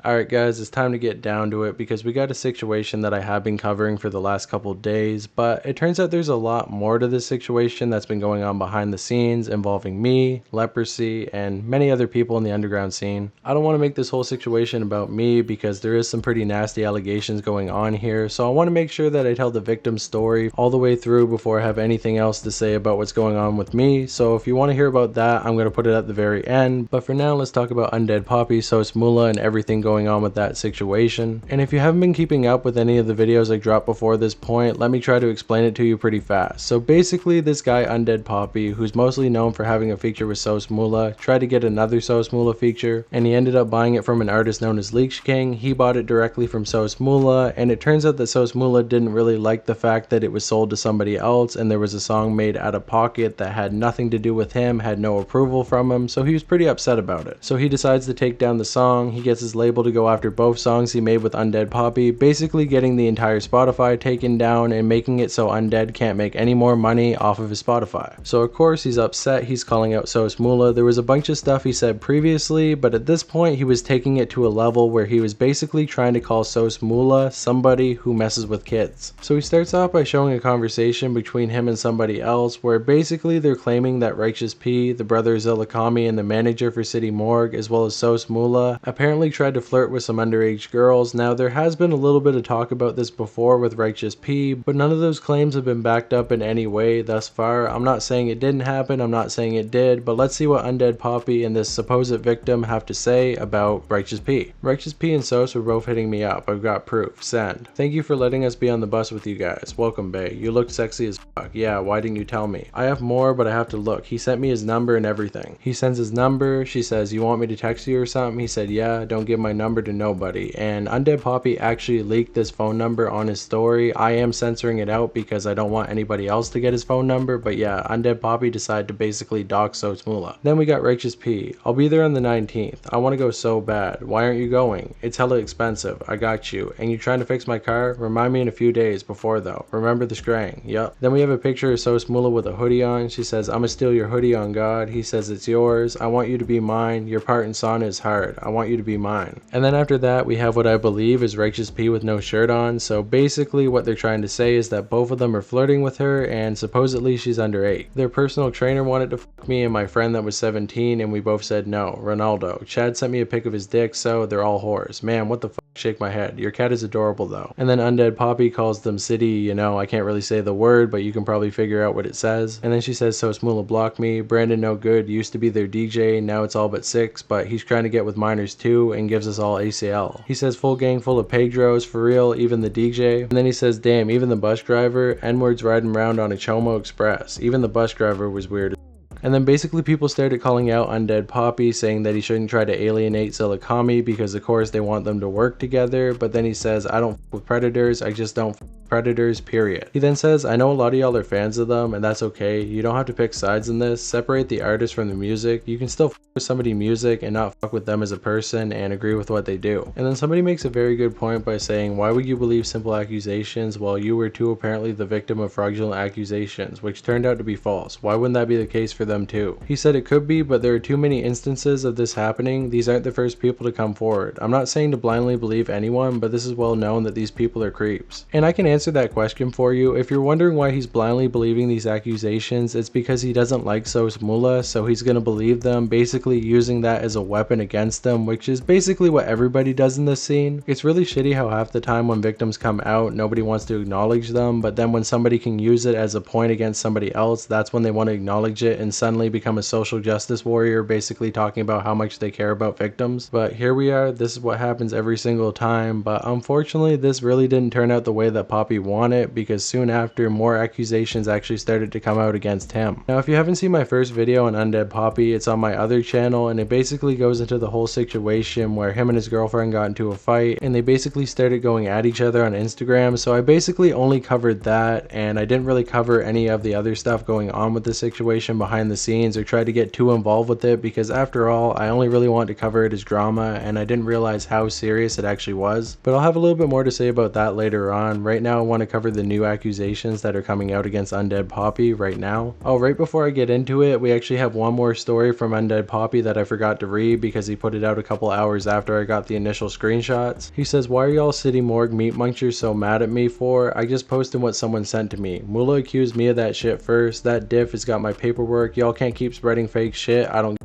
Alright guys, it's time to get down to it because we got a situation that I have been covering for the last couple days, but it turns out there's a lot more to this situation that's been going on behind the scenes involving me, leprosy, and many other people in the underground scene. I don't want to make this whole situation about me because there is some pretty nasty allegations going on here, so I want to make sure that I tell the victim's story all the way through before I have anything else to say about what's going on with me. So if you want to hear about that, I'm going to put it at the very end, but for now let's talk about Undead PAPI, SOSMULA, and everything going on with that situation. And if you haven't been keeping up with any of the videos I dropped before this point, let me try to explain it to you pretty fast. So basically, this guy Undead PAPI, who's mostly known for having a feature with SOSMULA, tried to get another SOSMULA feature, and he ended up buying it from an artist known as Leech King. He bought it directly from SOSMULA, and it turns out that SOSMULA didn't really like the fact that it was sold to somebody else, and there was a song made out of pocket that had nothing to do with him, had no approval from him, so he was pretty upset about it. So he decides to take down the song. He gets his label to go after both songs he made with Undead PAPI, basically getting the entire Spotify taken down and making it so Undead can't make any more money off of his Spotify. So of course he's upset, he's calling out SOSMULA. There was a bunch of stuff he said previously, but at this point he was taking it to a level where he was basically trying to call SOSMULA somebody who messes with kids. So he starts off by showing a conversation between him and somebody else where basically they're claiming that Righteous P, the brother Zillakami and the manager for City Morgue, as well as SOSMULA, apparently tried to flirt with some underage girls. Now there has been a little bit of talk about this before with Righteous P, but none of those claims have been backed up in any way thus far. I'm not saying it didn't happen, I'm not saying it did, but let's see what Undead PAPI and this supposed victim have to say about Righteous P. Righteous P and Sos were both hitting me up. I've got proof. Send. Thank you for letting us be on the bus with you guys. Welcome, bae. You looked sexy as fuck. Yeah, why didn't you tell me? I have more, but I have to look. He sent me his number and everything. He sends his number. She says, you want me to text you or something? He said, yeah, don't give my number to nobody. And Undead PAPI actually leaked this phone number on his story. I am censoring it out because I don't want anybody else to get his phone number, but yeah, Undead PAPI decided to basically dox SOSMULA. Then we got Righteous P. I'll be there on the 19th. I want to go so bad. Why aren't you going? It's hella expensive. I got you. And you trying to fix my car? Remind me in a few days before though. Remember the scrang. Yup. Then we have a picture of SOSMULA with a hoodie on. She says, I'ma steal your hoodie on God. He says, it's yours. I want you to be mine. Your part in sauna is hard. I want you to be mine. And then after that, we have what I believe is Righteous P with no shirt on. So basically what they're trying to say is that both of them are flirting with her and supposedly she's underage. Their personal trainer wanted to fuck me and my friend that was 17 and we both said no. Ronaldo. Chad sent me a pic of his dick, so they're all whores. Man, what the fuck? Shake my head. Your cat is adorable though. And then Undead PAPI calls them city, you know, I can't really say the word, but you can probably figure out what it says. And then she says, SOSMULA blocked me. Brandon no good, used to be their DJ, now it's all but 6, but he's trying to get with minors too and gives us all ACL. He says full gang full of Pedros, for real, even the DJ. And then he says, damn, even the bus driver, N-words riding around on a Chomo Express. Even the bus driver was weird. And then basically people started calling out Undead PAPI, saying that he shouldn't try to alienate Zillakami because of course they want them to work together, but then he says, I don't f with predators, I just don't f predators, period. He then says, I know a lot of y'all are fans of them and that's okay, you don't have to pick sides in this, separate the artist from the music, you can still f with somebody's music and not fuck with them as a person and agree with what they do. And then somebody makes a very good point by saying, why would you believe simple accusations while you were too apparently the victim of fraudulent accusations, which turned out to be false? Why wouldn't that be the case for them too? He said it could be, but there are too many instances of this happening. These aren't the first people to come forward. I'm not saying to blindly believe anyone, but this is well known that these people are creeps. And I can answer that question for you. If you're wondering why he's blindly believing these accusations, it's because he doesn't like SOSMULA, so he's gonna believe them, basically using that as a weapon against them, which is basically what everybody does in this scene. It's really shitty how half the time when victims come out, nobody wants to acknowledge them, but then when somebody can use it as a point against somebody else, that's when they want to acknowledge it and suddenly become a social justice warrior, basically talking about how much they care about victims. But here we are, this is what happens every single time, but unfortunately this really didn't turn out the way that PAPI wanted, because soon after more accusations actually started to come out against him. Now if you haven't seen my first video on Undead PAPI, it's on my other channel and it basically goes into the whole situation where him and his girlfriend got into a fight and they basically started going at each other on Instagram. So I basically only covered that and I didn't really cover any of the other stuff going on with the situation behind the scenes or try to get too involved with it, because after all I only really wanted to cover it as drama and I didn't realize how serious it actually was. But I'll have a little bit more to say about that later on. Right now now I want to cover the new accusations that are coming out against Undead PAPI right now. Oh, right before I get into it, we actually have one more story from Undead PAPI that I forgot to read because he put it out a couple hours after I got the initial screenshots. He says, "Why are y'all City Morgue meat munchers so mad at me for? I just posted what someone sent to me. Moola accused me of that shit first. That diff has got my paperwork. Y'all can't keep spreading fake shit. I don't.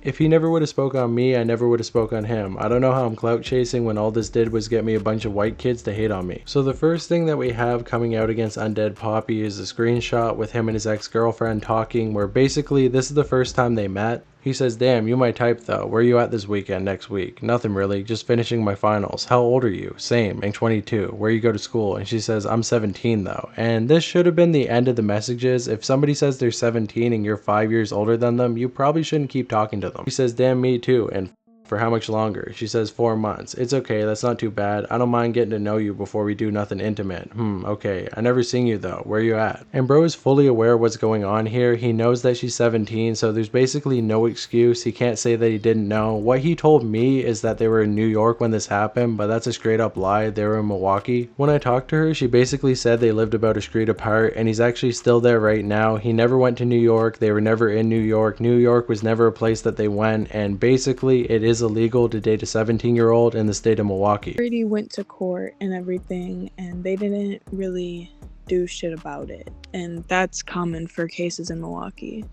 If he never would have spoke on me, I never would have spoke on him. I don't know how I'm clout chasing when all this did was get me a bunch of white kids to hate on me." So the first thing that we have coming out against Undead PAPI is a screenshot with him and his ex-girlfriend talking, where basically this is the first time they met. He says, "Damn, you my type though. Where you at this weekend, next week?" "Nothing really, just finishing my finals." "How old are you?" "Same, I'm 22. Where you go to school?" And she says, "I'm 17 though." And this should have been the end of the messages. If somebody says they're 17 and you're 5 years older than them, you probably shouldn't keep talking to them. He says, "Damn, me too. And for how much longer?" She says, 4 months. "It's okay, that's not too bad. I don't mind getting to know you before we do nothing intimate." Okay. "I never seen you though. Where you at?" And bro is fully aware of what's going on here. He knows that she's 17, so there's basically no excuse. He can't say that he didn't know. What he told me is that they were in New York when this happened, but that's a straight up lie. They were in Milwaukee. When I talked to her, she basically said they lived about a street apart, and he's actually still there right now. He never went to New York. They were never in New York. New York was never a place that they went, and basically it is illegal to date a 17-year-old in the state of Milwaukee. Already went to court and everything, and they didn't really do shit about it, and that's common for cases in Milwaukee.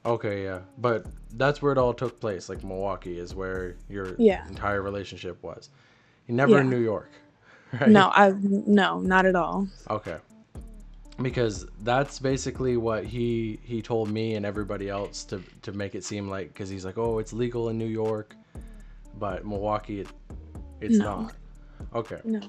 Okay, yeah, but that's where it all took place. Like Milwaukee is where your entire relationship was. You're never in New York, right? No, not at all. Okay. Because that's basically what he told me and everybody else to make it seem like, because he's like, "Oh, it's legal in New York, but Milwaukee it's not." Okay. No.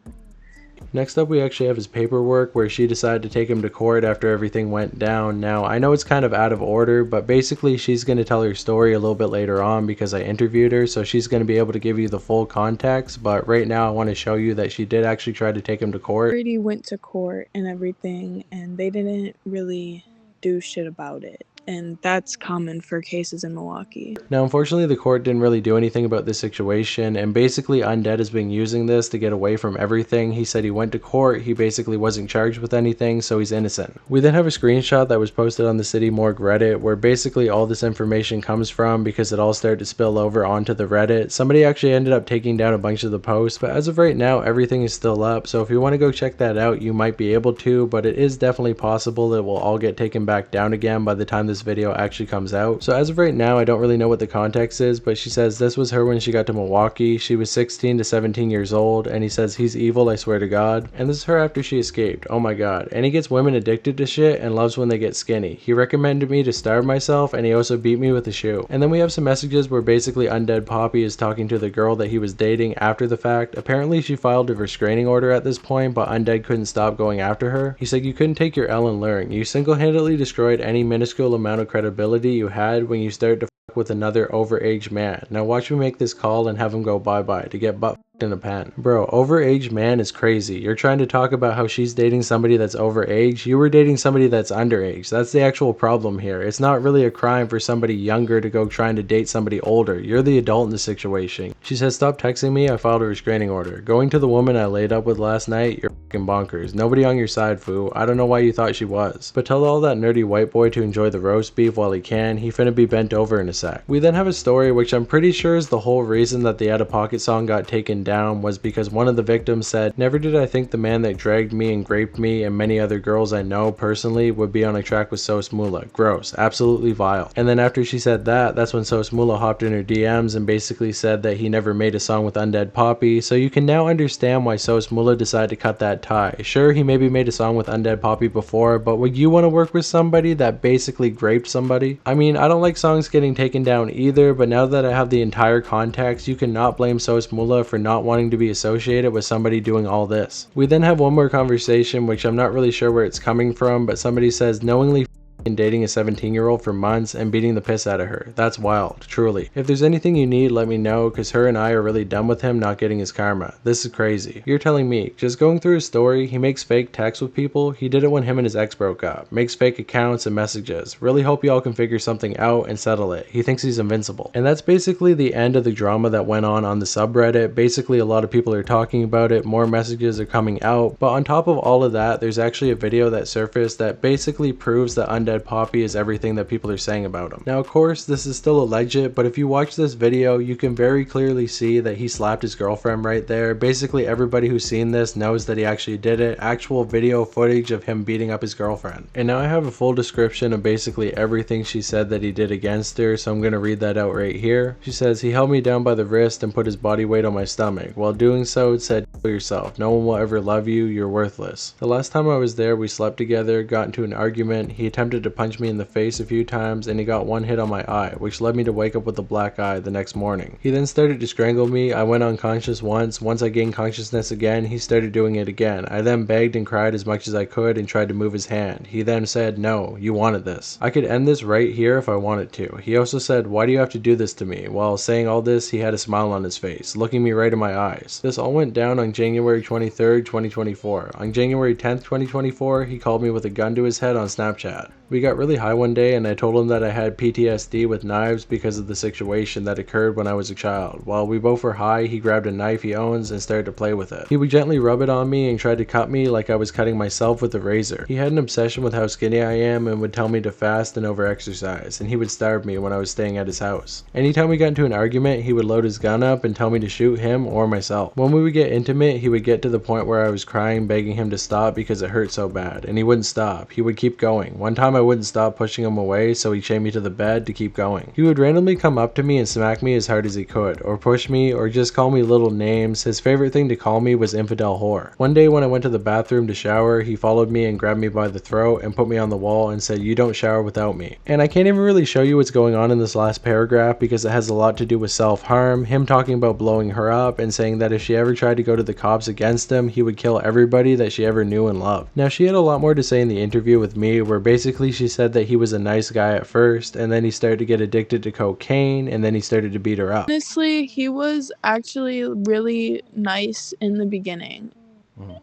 Next up, we actually have his paperwork where she decided to take him to court after everything went down. Now, I know it's kind of out of order, but basically she's going to tell her story a little bit later on because I interviewed her, so she's going to be able to give you the full context. But right now, I want to show you that she did actually try to take him to court. Already went to court and everything, and they didn't really do shit about it, and that's common for cases in Milwaukee. Now, unfortunately, the court didn't really do anything about this situation, and basically Undead has been using this to get away from everything. He said he went to court, he basically wasn't charged with anything, so he's innocent. We then have a screenshot that was posted on the City Morgue Reddit where basically all this information comes from because it all started to spill over onto the Reddit. Somebody actually ended up taking down a bunch of the posts, but as of right now, everything is still up, so if you want to go check that out, you might be able to, but it is definitely possible that it will all get taken back down again by the time this video actually comes out. So as of right now, I don't really know what the context is, but she says this was her when she got to Milwaukee. She was 16 to 17 years old, and he says he's evil, I swear to God. And this is her after she escaped. Oh my God. And he gets women addicted to shit and loves when they get skinny. He recommended me to starve myself, and he also beat me with a shoe. And then we have some messages where basically Undead PAPI is talking to the girl that he was dating after the fact. Apparently she filed a restraining order at this point, but Undead couldn't stop going after her. He said, "You couldn't take your L and learn. You single-handedly destroyed any minuscule amount of credibility you had when you started to fuck with another overaged man. Now watch me make this call and have him go bye-bye to get butt in a pen." Bro, overaged man is crazy. You're trying to talk about how she's dating somebody that's overaged. You were dating somebody that's underage. That's the actual problem here. It's not really a crime for somebody younger to go trying to date somebody older. You're the adult in the situation. She says, "Stop texting me. I filed a restraining order. Going to the woman I laid up with last night, you're fucking bonkers. Nobody on your side, foo. I don't know why you thought she was. But tell all that nerdy white boy to enjoy the roast beef while he can. He finna be bent over in a sec." We then have a story which I'm pretty sure is the whole reason that the Out of Pocket song got taken down, was because one of the victims said, "Never did I think the man that dragged me and raped me and many other girls I know personally would be on a track with SOSMULA. Gross. Absolutely vile." And then after she said that, that's when SOSMULA hopped in her DMs and basically said that he never made a song with Undead PAPI, so you can now understand why SOSMULA decided to cut that tie. Sure, he maybe made a song with Undead PAPI before, but would you want to work with somebody that basically raped somebody? I mean, I don't like songs getting taken down either, but now that I have the entire context, you cannot blame SOSMULA for not wanting to be associated with somebody doing all this. We then have one more conversation, which I'm not really sure where it's coming from, but somebody says, "Knowingly and dating a 17-year-old for months and beating the piss out of her. That's wild, truly. If there's anything you need, let me know, cause her and I are really done with him not getting his karma. This is crazy. You're telling me, just going through his story, he makes fake texts with people. He did it when him and his ex broke up. Makes fake accounts and messages. Really hope y'all can figure something out and settle it. He thinks he's invincible. And that's basically the end of the drama that went on the subreddit. Basically, a lot of people are talking about it. More messages are coming out. But on top of all of that, there's actually a video that surfaced that basically proves that Undead PAPI is everything that people are saying about him. Now, of course, this is still alleged, but if you watch this video, you can very clearly see that he slapped his girlfriend right there. Basically, everybody who's seen this knows that he actually did it. Actual video footage of him beating up his girlfriend. And now I have a full description of basically everything she said that he did against her, so I'm going to read that out right here. She says, he held me down by the wrist and put his body weight on my stomach. While doing so, it said, kill yourself. No one will ever love you. You're worthless. The last time I was there, we slept together, got into an argument. He attempted to punch me in the face a few times, and he got one hit on my eye, which led me to wake up with a black eye the next morning. He then started to strangle me. I went unconscious once. Once I gained consciousness again, he started doing it again. I then begged and cried as much as I could and tried to move his hand. He then said, no, you wanted this. I could end this right here if I wanted to. He also said, why do you have to do this to me? While saying all this, he had a smile on his face, looking me right in my eyes. This all went down on January 23rd, 2024. On January 10th, 2024, he called me with a gun to his head on Snapchat. We got really high one day and I told him that I had PTSD with knives because of the situation that occurred when I was a child. While we both were high, he grabbed a knife he owns and started to play with it. He would gently rub it on me and tried to cut me like I was cutting myself with a razor. He had an obsession with how skinny I am and would tell me to fast and over-exercise, and he would starve me when I was staying at his house. Anytime we got into an argument, he would load his gun up and tell me to shoot him or myself. When we would get intimate, he would get to the point where I was crying, begging him to stop because it hurt so bad, and he wouldn't stop. He would keep going. One time I wouldn't stop pushing him away, so he chained me to the bed to keep going. He would randomly come up to me and smack me as hard as he could, or push me, or just call me little names. His favorite thing to call me was infidel whore. One day when I went to the bathroom to shower, he followed me and grabbed me by the throat and put me on the wall and said, you don't shower without me. And I can't even really show you what's going on in this last paragraph because it has a lot to do with self-harm, him talking about blowing her up and saying that if she ever tried to go to the cops against him, he would kill everybody that she ever knew and loved. Now, she had a lot more to say in the interview with me, where basically she said that he was a nice guy at first, and then he started to get addicted to cocaine, and then he started to beat her up. Honestly, he was actually really nice in the beginning.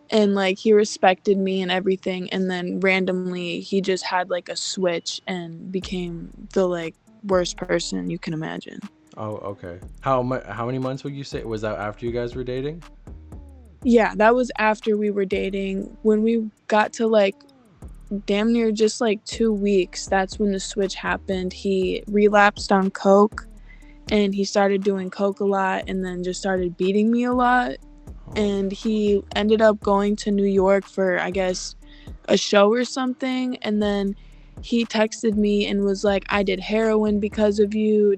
And like he respected me and everything, and then randomly he just had like a switch and became the like worst person you can imagine. Oh, okay. How many months would you say? Was that after you guys were dating? Yeah, that was after we were dating. When we got to like damn near just like 2 weeks, that's when the switch happened. He relapsed on coke and he started doing coke a lot and then just started beating me a lot. And he ended up going to New York for, I guess, a show or something. And then he texted me and was like, I did heroin because of you,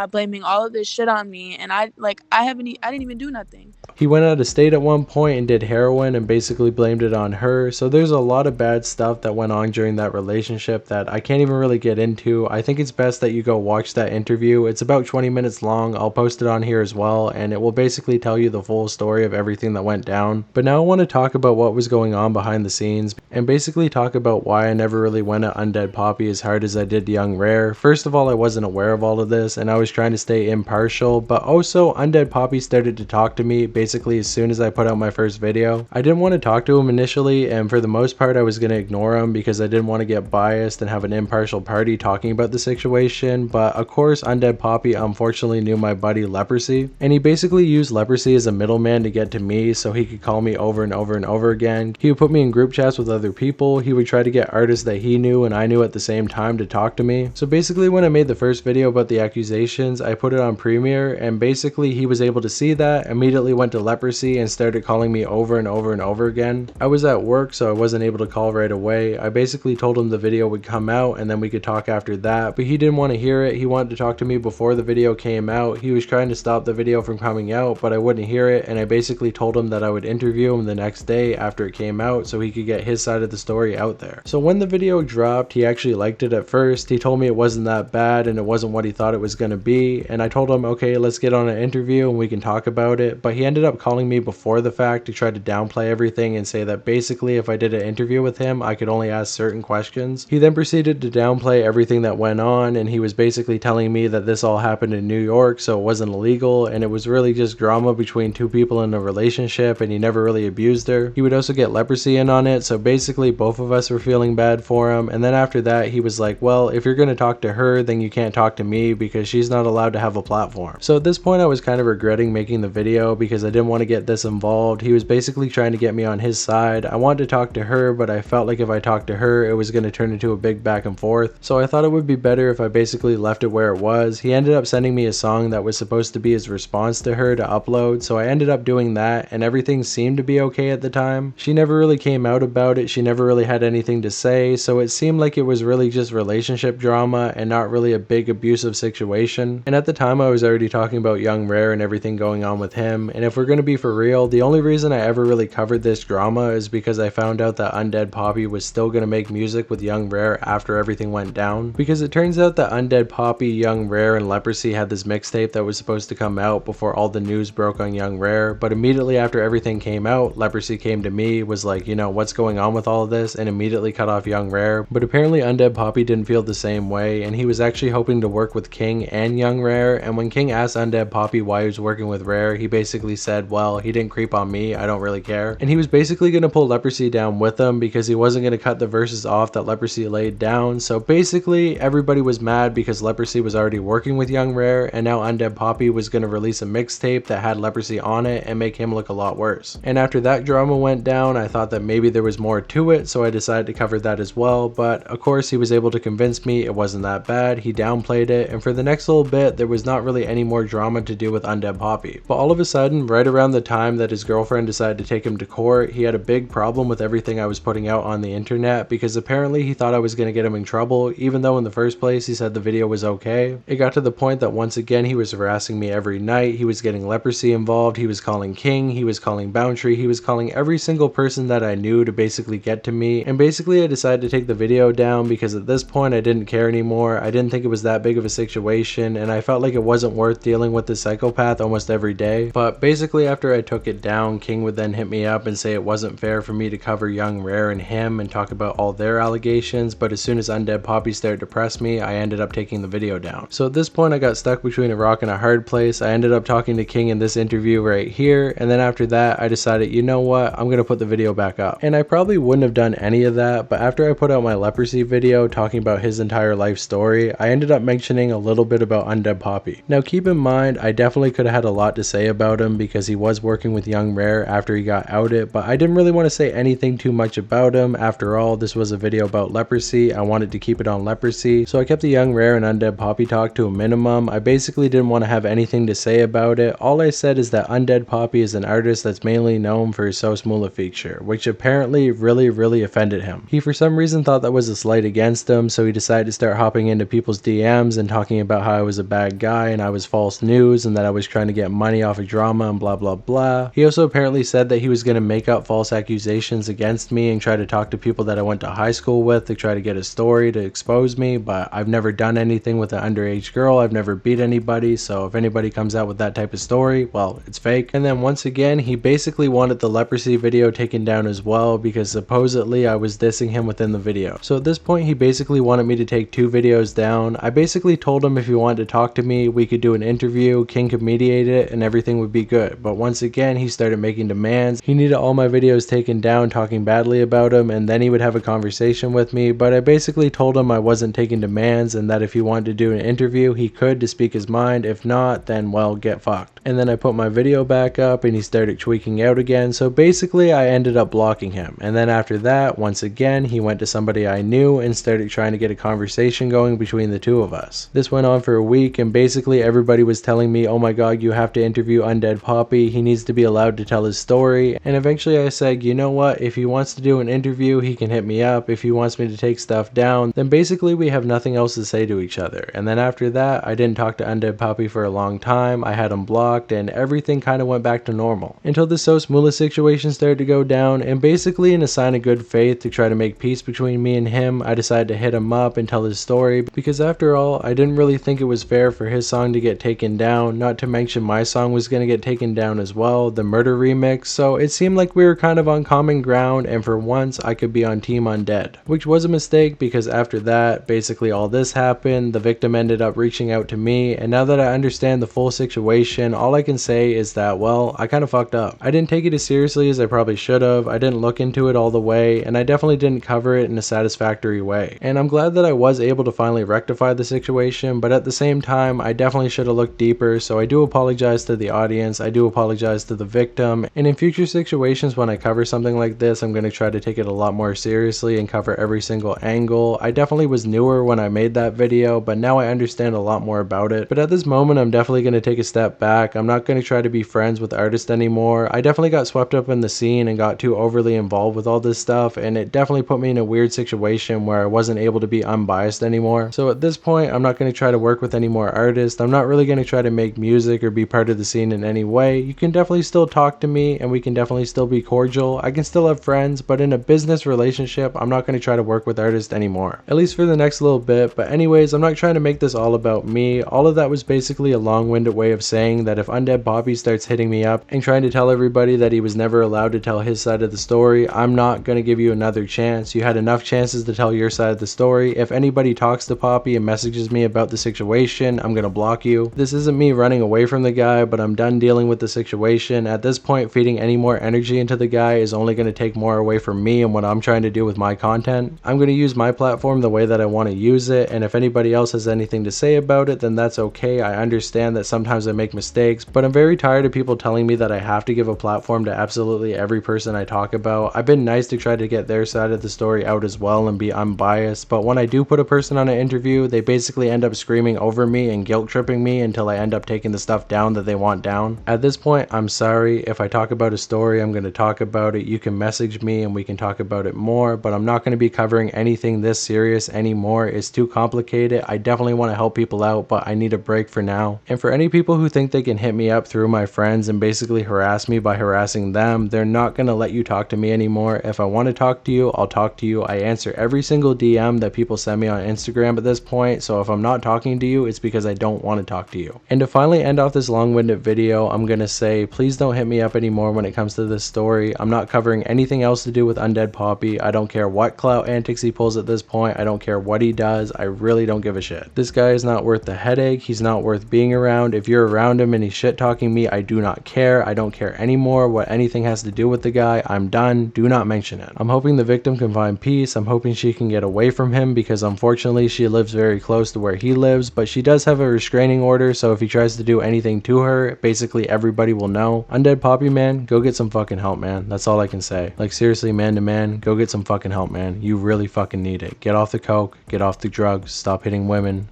blaming all of this shit on me. And I didn't even do nothing. He went out of state at one point and did heroin and basically blamed it on her. So there's a lot of bad stuff that went on during that relationship that I can't even really get into. I think it's best that you go watch that interview. It's about 20 minutes long. I'll post it on here as well, and it will basically tell you the full story of everything that went down. But now I want to talk about what was going on behind the scenes and basically talk about why I never really went at Undead PAPI as hard as I did Young Rare. First of all, I wasn't aware of all of this and I was trying to stay impartial, but also Undead PAPI started to talk to me basically as soon as I put out my first video. I didn't want to talk to him initially, and for the most part I was going to ignore him because I didn't want to get biased and have an impartial party talking about the situation. But of course Undead PAPI unfortunately knew my buddy Leprosy, and he basically used Leprosy as a middleman to get to me so he could call me over and over and over again. He would put me in group chats with other people. He would try to get artists that he knew and I knew at the same time to talk to me. So basically when I made the first video about the accusations, I put it on Premiere, and basically he was able to see that, immediately went to Leprosy and started calling me over and over and over again. I was at work so I wasn't able to call right away. I basically told him the video would come out and then we could talk after that, but he didn't want to hear it. He wanted to talk to me before the video came out. He was trying to stop the video from coming out, but I wouldn't hear it, and I basically told him that I would interview him the next day after it came out so he could get his side of the story out there. So when the video dropped, dropped, he actually liked it at first. He told me it wasn't that bad and it wasn't what he thought it was going to be, and I told him, okay, let's get on an interview and we can talk about it. But he ended up calling me before the fact to try to downplay everything and say that basically if I did an interview with him, I could only ask certain questions. He then proceeded to downplay everything that went on, and he was basically telling me that this all happened in New York, so it wasn't illegal, and it was really just drama between two people in a relationship, and he never really abused her. He would also get leprosy in on it, so basically both of us were feeling bad for him. And then after that, he was like, well, if you're going to talk to her, then you can't talk to me because she's not allowed to have a platform. So at this point, I was kind of regretting making the video because I didn't want to get this involved. He was basically trying to get me on his side. I wanted to talk to her, but I felt like if I talked to her, it was going to turn into a big back and forth. So I thought it would be better if I basically left it where it was. He ended up sending me a song that was supposed to be his response to her to upload, so I ended up doing that, and everything seemed to be okay at the time. She never really came out about it, she never really had anything to say, so it seemed like it was really just relationship drama and not really a big abusive situation. And at the time I was already talking about Young Rare and everything going on with him, and if we're gonna be for real, the only reason I ever really covered this drama is because I found out that UNDEAD PAPI was still gonna make music with Young Rare after everything went down, because it turns out that UNDEAD PAPI, Young Rare, and Leprosy had this mixtape that was supposed to come out before all the news broke on Young Rare, but immediately after everything came out, Leprosy came to me, was like, you know, what's going on with all of this, and immediately cut off Young Rare. But apparently UNDEAD PAPI didn't feel the same way, and he was actually hoping to work with King and Young Rare, and when King asked UNDEAD PAPI why he was working with Rare, he basically said, well, he didn't creep on me, I don't really care. And he was basically going to pull Leprosy down with him because he wasn't going to cut the verses off that Leprosy laid down. So basically everybody was mad because Leprosy was already working with Young Rare, and now UNDEAD PAPI was going to release a mixtape that had Leprosy on it and make him look a lot worse. And after that drama went down, I thought that maybe there was more to it, so I decided to cover that as well. But of course he was able to convince me it wasn't that bad. He downplayed it, and for the next little bit there was not really any more drama to do with UNDEAD PAPI. But all of a sudden, right around the time that his girlfriend decided to take him to court, he had a big problem with everything I was putting out on the internet because apparently he thought I was going to get him in trouble, even though in the first place he said the video was okay. It got to the point that once again he was harassing me every night. He was getting Leprosy involved, he was calling King, he was calling Bountree, he was calling every single person that I knew to basically get to me. And basically I decided to take the video down because at this point I didn't care anymore. I didn't think it was that big of a situation, and I felt like it wasn't worth dealing with this psychopath almost every day. But basically after I took it down, King would then hit me up and say it wasn't fair for me to cover Young Rare and him and talk about all their allegations, but as soon as UNDEAD PAPI started to press me, I ended up taking the video down. So at this point I got stuck between a rock and a hard place. I ended up talking to King in this interview right here, and then after that I decided, you know what, I'm gonna put the video back up. And I probably wouldn't have done any of that, but after I put out my Leprosy video talking about his entire life story, I ended up mentioning a little bit about UNDEAD PAPI. Now keep in mind, I definitely could have had a lot to say about him because he was working with Young Rare after he got outed, but I didn't really want to say anything too much about him. After all, this was a video about Leprosy. I wanted to keep it on Leprosy, so I kept the Young Rare and UNDEAD PAPI talk to a minimum. I basically didn't want to have anything to say about it. All I said is that UNDEAD PAPI is an artist that's mainly known for his SOSMULA feature, which apparently really offended him. He for some reason thought that was a slight against him, so he decided to start hopping into people's DMs and talking about how I was a bad guy and I was false news and that I was trying to get money off of drama and blah blah blah. He also apparently said that he was going to make up false accusations against me and try to talk to people that I went to high school with to try to get a story to expose me, but I've never done anything with an underage girl. I've never beat anybody, so if anybody comes out with that type of story, well, it's fake. And then once again, he basically wanted the Leprosy video taken down as well because supposedly I was dissing him within the video. So at this point, he basically wanted me to take 2 videos down. I basically told him if he wanted to talk to me, we could do an interview, King could mediate it, and everything would be good. But once again, he started making demands. He needed all my videos taken down talking badly about him, and then he would have a conversation with me. But I basically told him I wasn't taking demands and that if he wanted to do an interview, he could to speak his mind. If not, then well, get fucked. And then I put my video back up and he started tweaking out again. So basically I ended up blocking him. And then after that, once again, he went to somebody I knew and started trying to get a conversation going between the two of us. This went on for a week, and basically everybody was telling me, oh my god, you have to interview UNDEAD PAPI, he needs to be allowed to tell his story. And eventually I said, you know what, if he wants to do an interview, he can hit me up. If he wants me to take stuff down, then basically we have nothing else to say to each other. And then after that, I didn't talk to UNDEAD PAPI for a long time. I had him blocked and everything kind of went back to normal until the SOSMULA situation started to go down, and basically in a sign of good faith to try to make peace between me and in him, I decided to hit him up and tell his story, because after all, I didn't really think it was fair for his song to get taken down, not to mention my song was going to get taken down as well, the Murder remix, so it seemed like we were kind of on common ground, and for once I could be on Team Undead, which was a mistake because after that, basically all this happened, the victim ended up reaching out to me, and now that I understand the full situation, all I can say is that, well, I kind of fucked up. I didn't take it as seriously as I probably should have, I didn't look into it all the way, and I definitely didn't cover it in a satisfactory way. And I'm glad that I was able to finally rectify the situation, but at the same time, I definitely should have looked deeper, so I do apologize to the audience, I do apologize to the victim, and in future situations when I cover something like this, I'm going to try to take it a lot more seriously and cover every single angle. I definitely was newer when I made that video, but now I understand a lot more about it. But at this moment, I'm definitely going to take a step back. I'm not going to try to be friends with artists anymore. I definitely got swept up in the scene and got too overly involved with all this stuff, and it definitely put me in a weird situation where I wasn't able to be unbiased anymore. So at this point, I'm not going to try to work with any more artists. I'm not really going to try to make music or be part of the scene in any way. You can definitely still talk to me and we can definitely still be cordial. I can still have friends, but in a business relationship, I'm not going to try to work with artists anymore, at least for the next little bit. But anyways, I'm not trying to make this all about me. All of that was basically a long-winded way of saying that if Undead PAPI starts hitting me up and trying to tell everybody that he was never allowed to tell his side of the story, I'm not going to give you another chance. You had enough chances to tell your side of the story. If anybody talks to PAPI and messages me about the situation, I'm going to block you. This isn't me running away from the guy, but I'm done dealing with the situation. At this point, feeding any more energy into the guy is only going to take more away from me and what I'm trying to do with my content. I'm going to use my platform the way that I want to use it, and if anybody else has anything to say about it, then that's okay. I understand that sometimes I make mistakes, but I'm very tired of people telling me that I have to give a platform to absolutely every person I talk about. I've been nice to try to get their side of the story out as well and be unbiased, but when I do put a person on an interview, they basically end up screaming over me and guilt tripping me until I end up taking the stuff down that they want down. At this point, I'm sorry. If I talk about a story, I'm going to talk about it. You can message me and we can talk about it more, but I'm not going to be covering anything this serious anymore. It's too complicated. I definitely want to help people out, but I need a break for now. And for any people who think they can hit me up through my friends and basically harass me by harassing them, they're not going to let you talk to me anymore. If I want to talk to you, I'll talk to you. I answer every single DM that people send me on Instagram at this point, so if I'm not talking to you, it's because I don't want to talk to you. And to finally end off this long-winded video, I'm going to say, please don't hit me up anymore when it comes to this story. I'm not covering anything else to do with Undead PAPI. I don't care what clout antics he pulls at this point. I don't care what he does. I really don't give a shit. This guy is not worth the headache. He's not worth being around. If you're around him and he's shit talking me, I do not care. I don't care anymore what anything has to do with the guy. I'm done. Do not mention it. I'm hoping the victim can find peace. I'm hoping she can get away from him because unfortunately she lives very close to where he lives, but she does have a restraining order, so if he tries to do anything to her, basically everybody will know. Undead PAPI, man, go get some fucking help, man. That's all I can say. Like seriously, man to man, go get some fucking help, man. You really fucking need it. Get off the coke, get off the drugs, stop hitting women.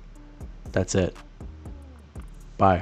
That's it. Bye.